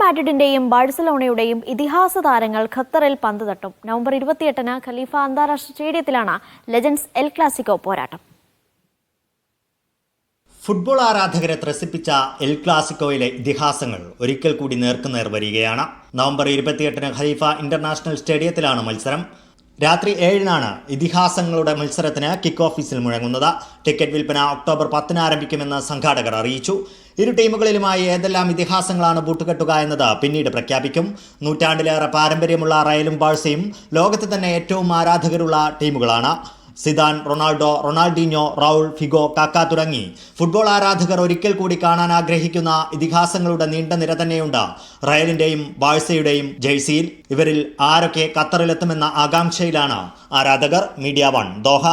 മാഡ്രിഡിന്റെയും ബാഴ്സലോണയുടെയും ഇതിഹാസ താരങ്ങൾ ഖത്തറിൽ പന്ത് തട്ടും. നവംബർ 28-ന് ഖലീഫ അന്താരാഷ്ട്ര സ്റ്റേഡിയത്തിലാണ് ലെജൻഡ്സ് എൽ ക്ലാസിക്കോ പോരാട്ടം. ഫുട്ബോൾ ആരാധകരെ ത്രസിപ്പിച്ച എൽ ക്ലാസിക്കോയിലെ ഇതിഹാസങ്ങൾ ഒരിക്കൽ കൂടി നേർക്കുനേർ വരികയാണ്. നവംബർ 28-ന് ഖലീഫ ഇന്റർനാഷണൽ സ്റ്റേഡിയത്തിലാണ് മത്സരം. രാത്രി 7-നാണ് ഇതിഹാസങ്ങളുടെ മത്സരത്തിന് കിക്ക് ഓഫീസിൽ മുഴങ്ങുന്നത്. ടിക്കറ്റ് വിൽപ്പന ഒക്ടോബർ 10-ന് ആരംഭിക്കുമെന്ന് സംഘാടകർ അറിയിച്ചു. ഇരു ടീമുകളിലുമായി ഏതെല്ലാം ഇതിഹാസങ്ങളാണ് ബൂട്ടുകെട്ടുക എന്നത് പിന്നീട് പ്രഖ്യാപിക്കും. നൂറ്റാണ്ടിലേറെ പാരമ്പര്യമുള്ള റയലും ബാഴ്സയും ലോകത്ത് തന്നെ ഏറ്റവും ആരാധകരുള്ള ടീമുകളാണ്. Zidane, Ronaldo, Ronaldinho, Raul, Figo, കാക്ക തുടങ്ങി ഫുട്ബോൾ ആരാധകർ ഒരിക്കൽ കൂടി കാണാൻ ആഗ്രഹിക്കുന്ന ഇതിഹാസങ്ങളുടെ നീണ്ട നിര തന്നെയുണ്ട് റയലിന്റെയും ബാഴ്സയുടെയും ജേഴ്സിയിൽ. ഇവരിൽ ആരൊക്കെ ഖത്തറിലെത്തുമെന്ന ആകാംക്ഷയിലാണ് ആരാധകർ. Media 1 Doha.